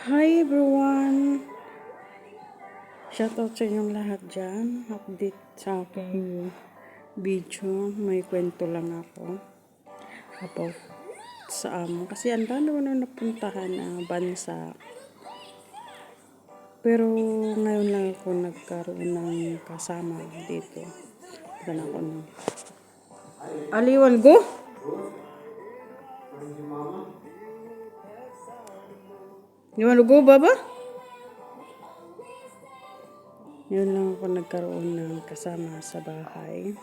Hi everyone! Shoutout sa inyong lahat dyan. Update sa aking video. May kwento lang ako about sa amo. Kasi ang dami ko na napuntahan na bansa. Pero ngayon lang ako nagkaroon ng kasama dito. Punta na ako ng Aliwan go! You wanna go, Baba? Yun lang ako nagkaroon ng kasama sa bahay.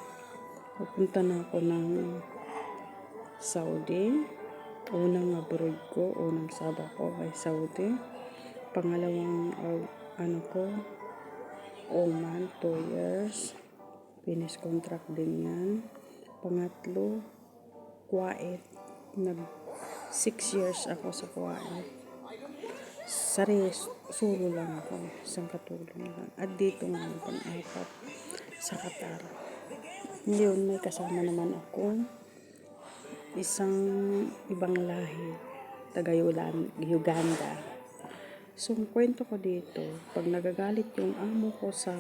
Pupunta na ako ng Saudi. Unang abroad ko, unang saba ko ay Saudi. Pangalawang Oman, 2 years. Finish contract din yan. Pangatlo, Kuwait. Nag 6 years ako sa Kuwait. Solo lang ako. Isang katulong lang. At dito nga pang-apat sa Qatar. Ngayon may kasama naman ako. Isang ibang lahi. Taga Uganda. So, ang kwento ko dito, pag nagagalit yung amo ko sa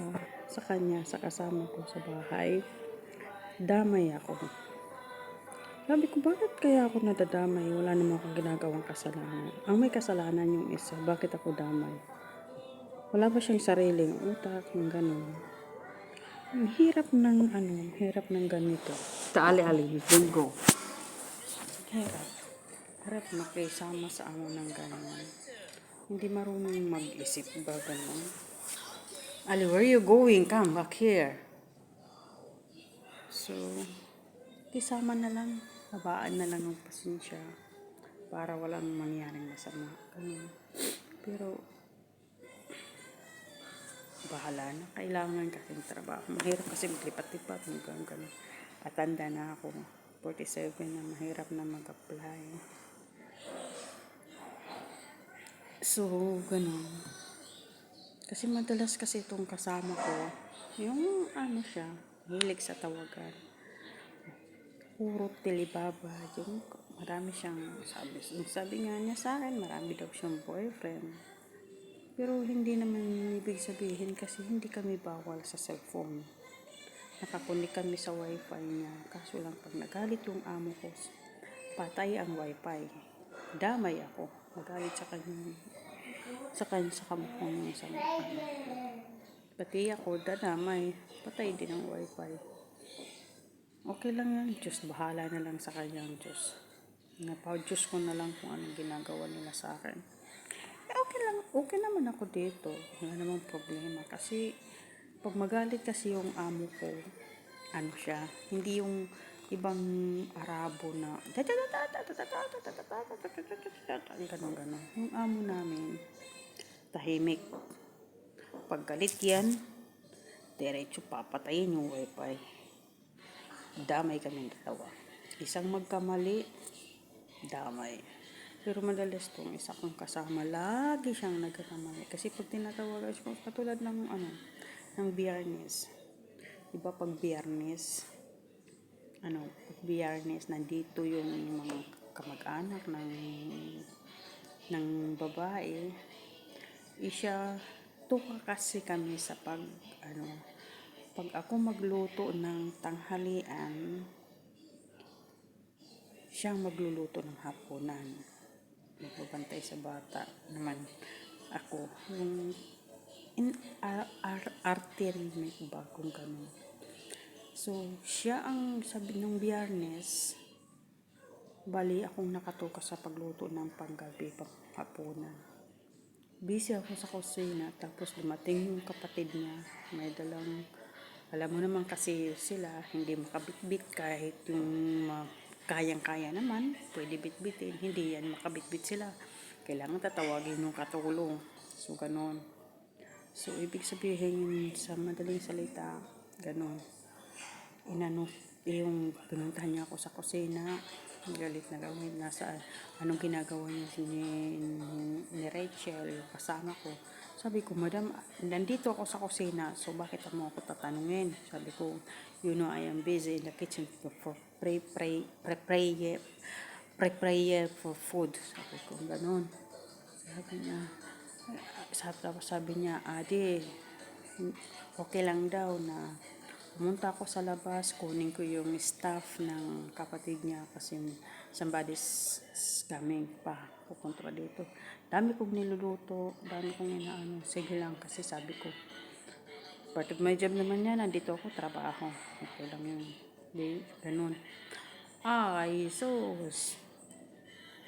kanya, sa kasama ko sa bahay, damay ako. Sabi ko, bakit kaya ako nadadamay? Wala naman akong ginagawang kasalanan. Ang may kasalanan yung isa, bakit ako damay? Wala ba siyang sariling utak, ng ganun? Ang hirap ng ganito. Taali-ali, go. Hirap makisama sa amo ng ganyan. Hindi marunong mag-isip ba ganun? Ali, where you going? Come back here. So, kisama na lang. Habaan na lang ng pasensya para walang mangyaring masama. Ganun. Pero, bahala na. Kailangan kasing trabaho. Mahirap kasi maglipat-lipat. Ganun. At tanda na ako. 47 na mahirap na mag-apply. So, ganun. Kasi madalas kasi itong kasama ko, yung siya, hilig sa tawagan. Puro tilibaba. Yung marami siyang sabi nga niya sa akin, marami daw siyang boyfriend. Pero hindi naman ibig sabihin kasi hindi kami bawal sa cellphone. Nakakunik kami sa wifi niya. Kaso lang pag nagalit yung amo ko, patay ang wifi. Damay ako. Nagalit sa kamukha niya sa mukha. Pati ako, dadamay. Patay din ang wifi. Okay lang yan. Diyos, bahala na lang sa kanyang Diyos. Diyos ko na lang kung anong ginagawa nila sa akin. Okay lang. Okay naman ako dito. Wala namang problema. Kasi, pag magalit kasi yung amo ko, siya, hindi yung ibang Arabo na ganun. Yung amo namin, tahimik. Pag galit yan, diretso papatayin yung wifi. Damay kami dalawa. Isang magkamali, damay. Pero madalas tong isa kong kasama, lagi siyang nagkakamali. Kasi pag tinatawagan ko, katulad ng Biyernes. Diba pag Biyernes, nandito yung mga kamag-anak ng babae. Tuka kasi kami sa pag ako magluto ng tanghalian, siyang magluluto ng hapunan. Magbabantay sa bata naman ako. Yung artery ba kung ganun. So, siya ang sabi ng Biyernes, bali akong nakatuka sa pagluto ng panggabi, hapunan. Busy ako sa kusina, tapos dumating yung kapatid niya, may dalang, alam mo naman kasi sila, hindi makabitbit kahit yung kayang-kaya naman, pwede bitbitin, hindi yan makabitbit sila. Kailangan tatawagin yung katulong. So, ganon. So, ibig sabihin, sa madaling salita, ganon. Yung pinuntahan niya ako sa kusina, galit na gawin, anong ginagawa niya ni Rachel, yung kasama ko. Sabi ko, madam, nandito ako sa kusina, so bakit mo ako tatanungin? Sabi ko, I am busy in the kitchen for prepare for food. Sabi ko, ganun. Sabi niya, sabi niya, Ate, okay lang daw na pumunta ako sa labas, kunin ko yung staff ng kapatid niya kasi somebody's coming pa, pupunta pa dito. Dami kong niluluto, dami kong inaano. Sige lang kasi sabi ko, part of my job naman yan, nandito ako, trabaho. Okay lang yun. Di, ganun. Ay, sus.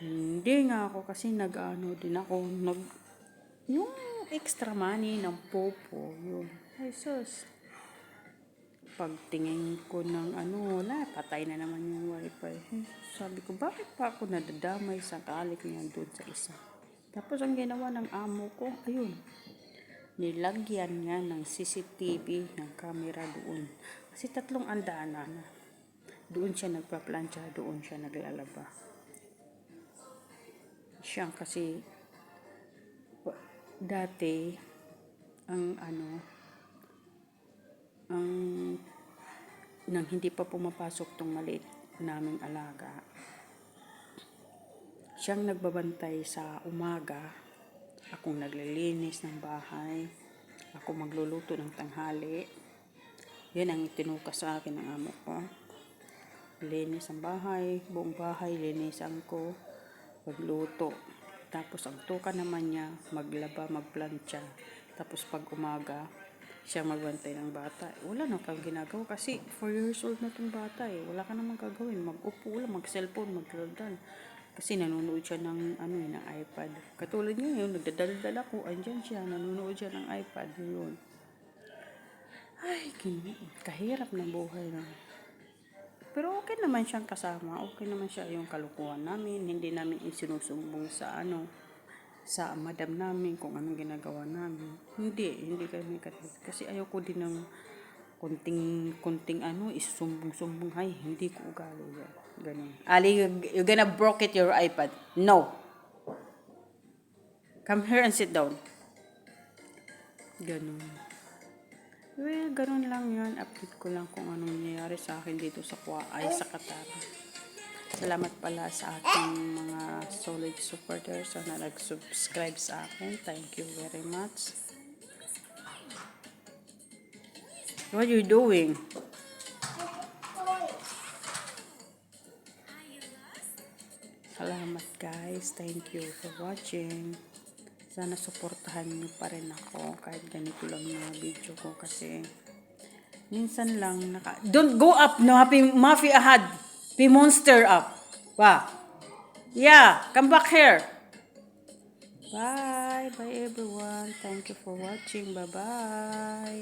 Hindi nga ako kasi nag-ano din ako, yung extra money ng popo, yun. Ay, sus. Pagtingin ko ng wala, patay na naman yung wifi. Sabi ko, bakit pa ako nadadamay sa talik niya doon sa isa? Tapos ang ginawa ng amo ko, ayun, nilagyan niya ng CCTV ng camera doon. Kasi 3 andana na. Doon siya nagpa-plancha, doon siya naglalaba. Siya kasi, dati, ang nang hindi pa pumapasok tong maliit naming alaga, siyang nagbabantay sa umaga, akong naglilinis ng bahay, ako magluluto ng tanghali. Yan ang itinukas sa akin ng amo ko. Linis ang bahay, buong bahay linisan ko, magluto. Tapos ang tuka naman niya, maglaba, magplancha. Tapos pag umaga, siya magbantay ng bata. Wala na kang ginagawa kasi 4 years old na tong bata eh. Wala ka namang gagawin. Mag-upo lang, mag-cellphone, magdaldal. Kasi nanonood siya ng ng iPad. Katulad niya yun, nagdadaldal ako, andyan siya, nanonood siya ng iPad. Yun. Ay, kahirap ng buhay na. Pero okay naman siyang kasama. Okay naman siya yung kalukuhan namin. Hindi namin isinusumbong sa sa madam namin kung anong ginagawa namin. Hindi kami kasi ayoko din ng kunting isusumbong-sumbong. Ay, hindi ko ugali yan. Ganun. Ali, you're gonna broke it your iPad. No. Come here and sit down. Ganun. Well, ganun lang yun. Update ko lang kung anong nangyayari sa akin dito sa sa Qatar. Salamat pala sa ating mga solid supporters na nag-subscribe sa akin. Thank you very much. What are you doing? Salamat guys. Thank you for watching. Sana suportahan niyo pa rin ako kahit ganito lang yung video ko kasi minsan lang Don't go up, no? Mafi ahad. Be monster up. Wow. Yeah, come back here. Bye. Bye everyone. Thank you for watching. Bye-bye.